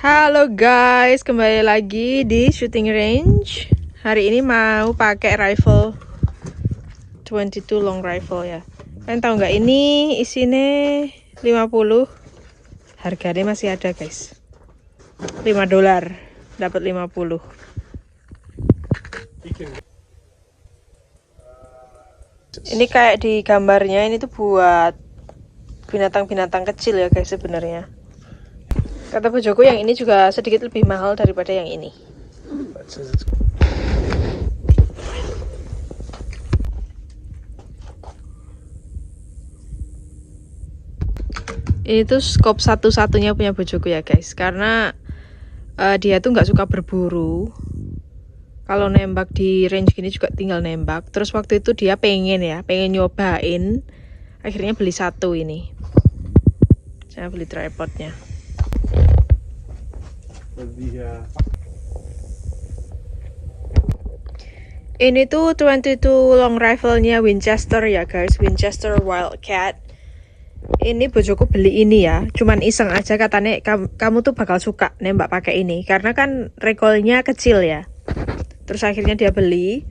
Halo guys, kembali lagi di shooting range. Hari ini mau pakai rifle 22 long rifle ya. Kalian tahu nggak ini isinya 50. Harganya masih ada guys. $5 dapat 50. Ini kayak di gambarnya ini tuh buat binatang-binatang kecil ya guys sebenarnya. Kata bojoku yang ini juga sedikit lebih mahal daripada yang ini. Ini tuh scope satu-satunya punya bojoku ya guys, karena dia tuh nggak suka berburu. Kalau nembak di range gini juga tinggal nembak. Terus waktu itu dia pengen nyobain. Akhirnya beli satu ini. Saya beli tripodnya. Ini tuh 22 long rifle-nya Winchester ya guys, Winchester Wildcat. Ini bojoku beli ini ya, cuman iseng aja katanya kamu tuh bakal suka nembak pakai ini karena kan recoilnya kecil ya. Terus akhirnya dia beli.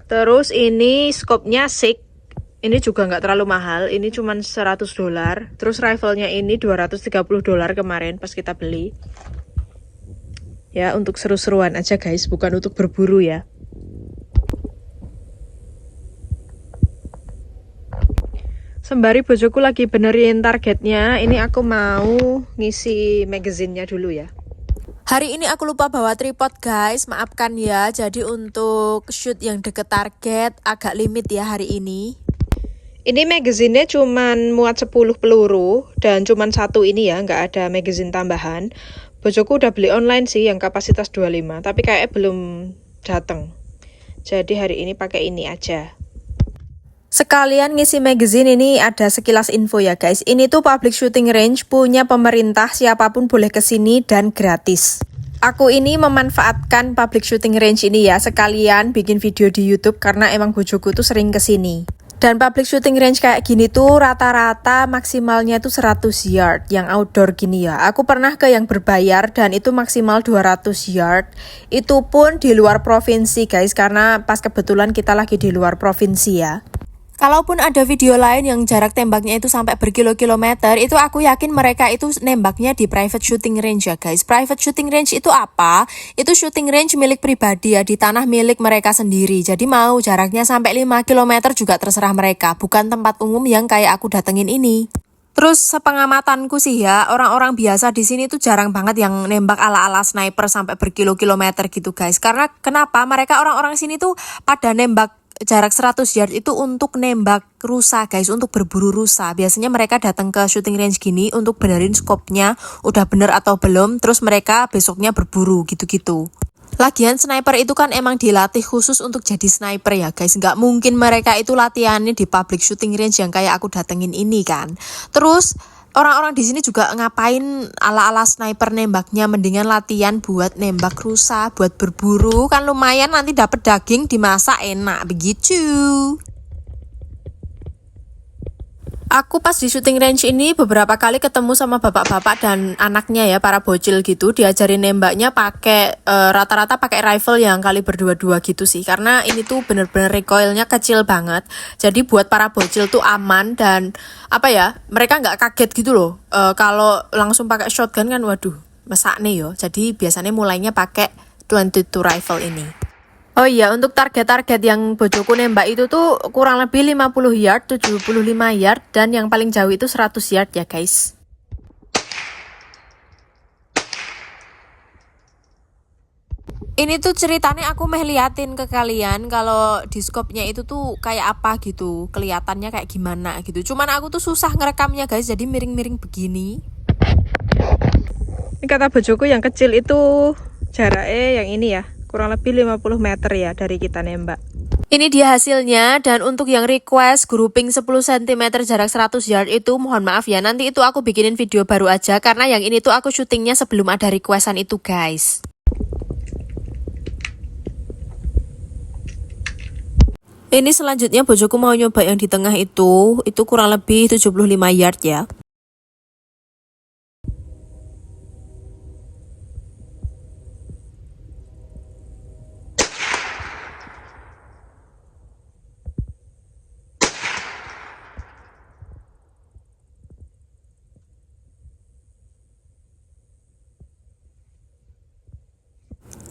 Terus ini scope-nya SIG. Ini juga nggak terlalu mahal, ini cuman $100. Terus rifle-nya ini $230 kemarin pas kita beli. Ya, untuk seru-seruan aja guys, bukan untuk berburu ya. Sembari bojoku lagi benerin targetnya, ini aku mau ngisi magazinnya dulu ya. Hari ini aku lupa bawa tripod guys, maafkan ya. Jadi untuk shoot yang deket target agak limit ya hari ini. Ini magazinnya cuman muat 10 peluru dan cuman satu ini ya, nggak ada magazine tambahan. Bojoku udah beli online sih yang kapasitas 25, tapi kayaknya belum datang. Jadi hari ini pakai ini aja. Sekalian ngisi magazine ini ada sekilas info ya guys. Ini tuh public shooting range punya pemerintah, siapapun boleh kesini dan gratis. Aku ini memanfaatkan public shooting range ini ya, sekalian bikin video di YouTube karena emang bojoku tuh sering kesini. Dan public shooting range kayak gini tuh rata-rata maksimalnya tuh 100 yard yang outdoor gini ya. Aku pernah ke yang berbayar dan itu maksimal 200 yard. Itu pun di luar provinsi guys, karena pas kebetulan kita lagi di luar provinsi ya. Kalaupun ada video lain yang jarak tembaknya itu sampai berkilo-kilometer, itu aku yakin mereka itu nembaknya di private shooting range ya guys. Private shooting range itu apa? Itu shooting range milik pribadi ya, di tanah milik mereka sendiri. Jadi mau jaraknya sampai 5 km juga terserah mereka, bukan tempat umum yang kayak aku datengin ini. Terus sepengamatanku sih ya, orang-orang biasa di sini tuh jarang banget yang nembak ala-ala sniper sampai berkilo-kilometer gitu guys. Karena kenapa? Mereka orang-orang sini tuh pada nembak jarak 100 yard itu untuk nembak rusa guys, untuk berburu rusa. Biasanya mereka datang ke shooting range gini untuk benerin skopnya udah bener atau belum, terus mereka besoknya berburu gitu-gitu. Lagian sniper itu kan emang dilatih khusus untuk jadi sniper ya guys. Nggak mungkin mereka itu latihannya di public shooting range yang kayak aku datengin ini kan. Terus orang-orang di sini juga ngapain ala-ala sniper nembaknya, mendingan latihan buat nembak rusa, buat berburu, kan lumayan nanti dapet daging dimasak enak begitu. Aku pas di shooting range ini beberapa kali ketemu sama bapak-bapak dan anaknya ya, para bocil gitu, diajarin nembaknya pakai rata-rata pakai rifle yang kaliber 22 gitu sih, karena ini tuh bener-bener recoilnya kecil banget. Jadi buat para bocil tuh aman dan apa ya, mereka nggak kaget gitu loh. Kalau langsung pakai shotgun kan waduh, mesak nih yo. Jadi biasanya mulainya pakai 22 rifle ini. Oh iya, untuk target-target yang bojoku nembak itu tuh kurang lebih 50 yard, 75 yard, dan yang paling jauh itu 100 yard ya guys. Ini tuh ceritanya aku meh liatin ke kalian kalau di scope-nya itu tuh kayak apa gitu, kelihatannya kayak gimana gitu. Cuman aku tuh susah ngerekamnya guys, jadi miring-miring begini. Ini kata bojoku yang kecil itu jaraknya yang ini ya, kurang lebih 50 meter ya dari kita nembak. Ini dia hasilnya, dan untuk yang request grouping 10 cm jarak 100 yard itu mohon maaf ya, nanti itu aku bikinin video baru aja karena yang ini tuh aku syutingnya sebelum ada requestan itu guys. Ini selanjutnya bojoku mau nyoba yang di tengah itu kurang lebih 75 yard ya.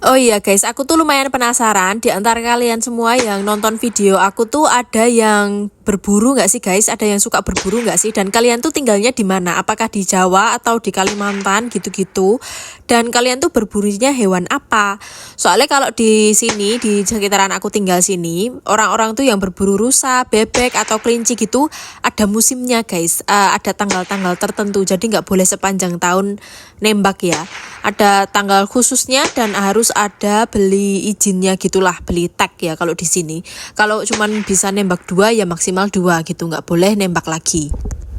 Oh iya guys, aku tuh lumayan penasaran di antara kalian semua yang nonton video aku tuh ada yang berburu nggak sih guys? Ada yang suka berburu nggak sih? Dan kalian tuh tinggalnya di mana? Apakah di Jawa atau di Kalimantan gitu-gitu? Dan kalian tuh berburunya hewan apa? Soalnya kalau di sini, di sekitaran aku tinggal sini, orang-orang tuh yang berburu rusa, bebek atau kelinci gitu ada musimnya guys. Ada tanggal-tanggal tertentu, jadi nggak boleh sepanjang tahun nembak ya. Ada tanggal khususnya dan harus ada beli izinnya gitulah, beli tag ya kalau di sini. Kalau cuman bisa nembak 2 ya maksimal 2 gitu, nggak boleh nembak lagi.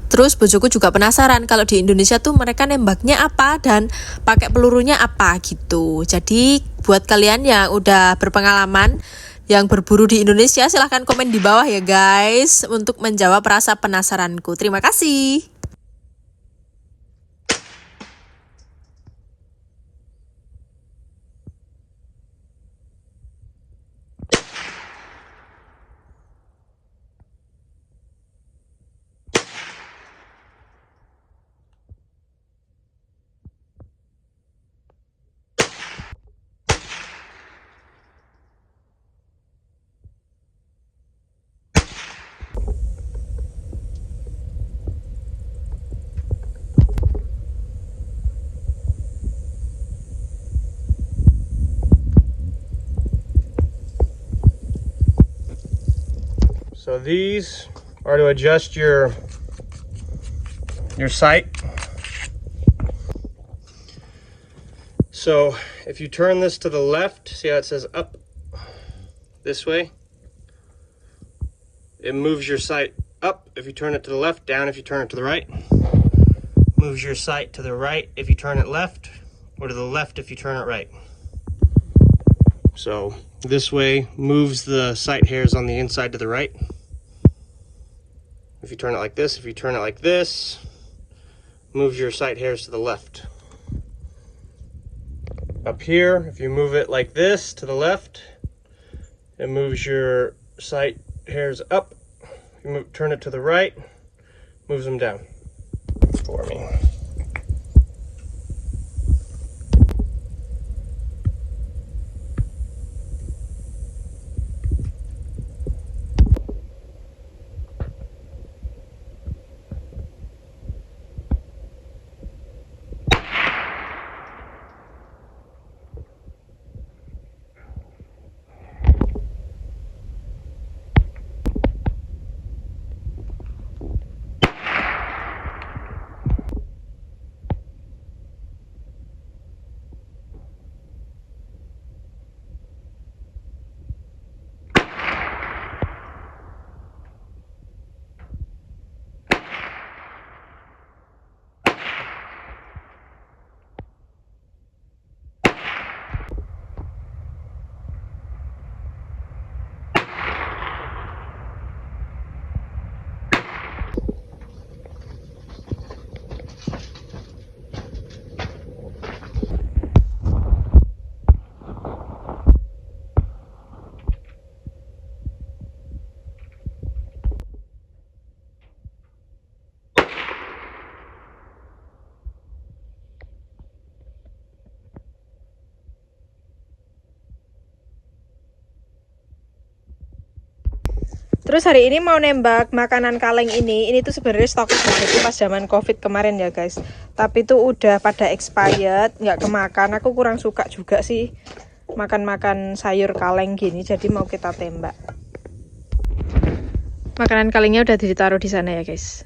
Terus bojoku juga penasaran kalau di Indonesia tuh mereka nembaknya apa dan pakai pelurunya apa gitu. Jadi buat kalian yang udah berpengalaman yang berburu di Indonesia silahkan komen di bawah ya guys untuk menjawab rasa penasaranku. Terima kasih. So these are to adjust your sight. So if you turn this to the left, see how it says up this way? It moves your sight up if you turn it to the left, down if you turn it to the right. Moves your sight to the right if you turn it left, or to the left if you turn it right. So this way moves the sight hairs on the inside to the right. If you turn it like this, if you turn it like this, moves your sight hairs to the left. Up here, if you move it like this to the left, it moves your sight hairs up. If you turn it to the right, moves them down for me. Terus hari ini mau nembak makanan kaleng ini tuh sebenarnya stok jadi pas zaman covid kemarin ya guys. Tapi tuh udah pada expired, nggak kemakan. Aku kurang suka juga sih makan-makan sayur kaleng gini, jadi mau kita tembak. Makanan kalengnya udah ditaruh di sana ya guys.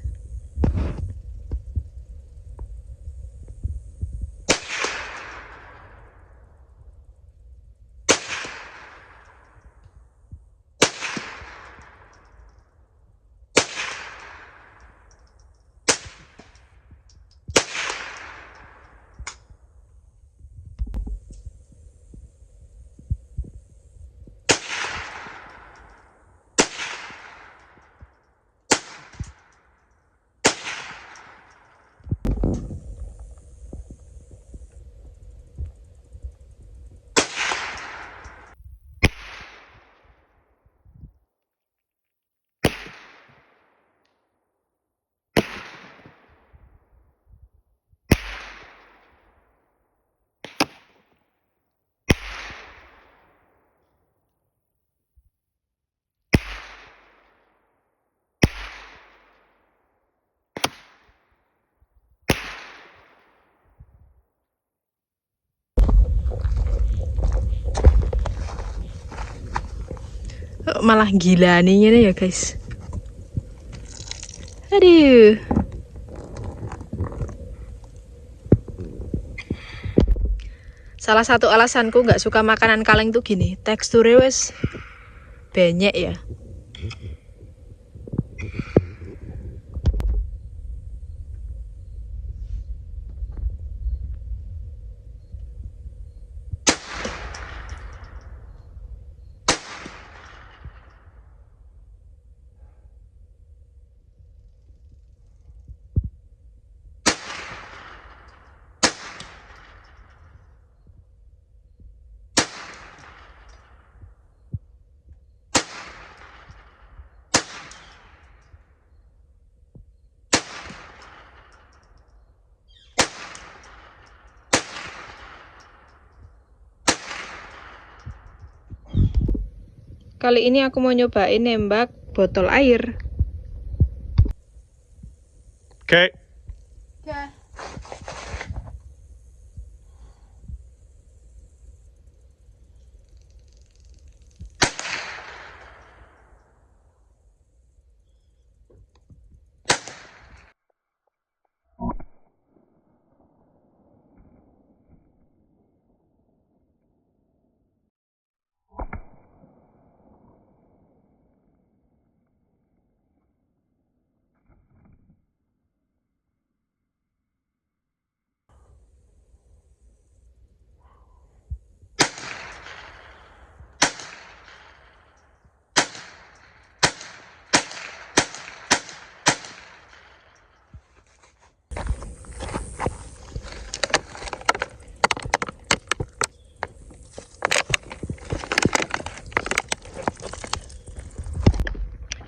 Malah gila nih ini ya guys. Aduh. Salah satu alasanku nggak suka makanan kaleng tuh gini, teksturnya wes banyak ya. Kali ini aku mau nyobain nembak botol air. Okay. Ya.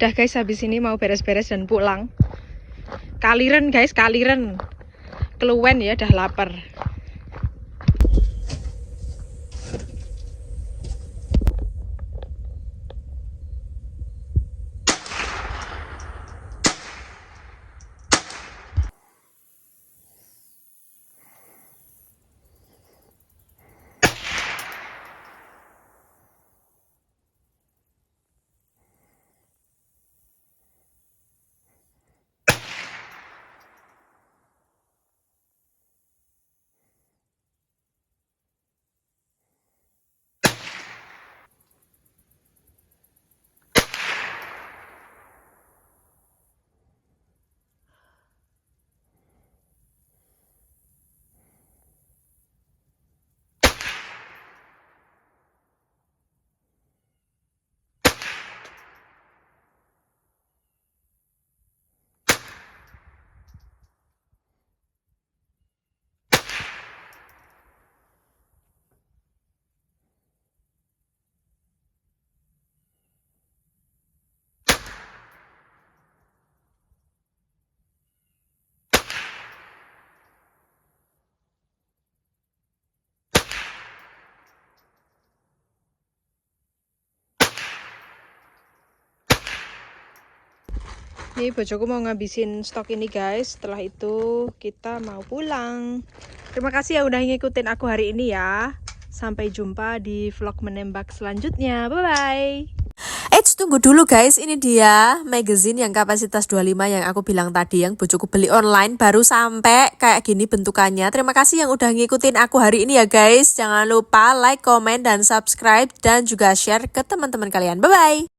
Udah guys, habis ini mau beres-beres dan pulang. Kaliren guys, kaliren. Keluwen ya, dah lapar. Nih bojoku mau ngabisin stok ini guys. Setelah itu kita mau pulang. Terima kasih ya udah ngikutin aku hari ini ya. Sampai jumpa di vlog menembak selanjutnya. Bye bye. Tunggu dulu guys, ini dia magazine yang kapasitas 25 yang aku bilang tadi, yang bojoku beli online, baru sampai kayak gini bentukannya. Terima kasih yang udah ngikutin aku hari ini ya guys. Jangan lupa like, comment, dan subscribe, dan juga share ke teman-teman kalian. Bye bye.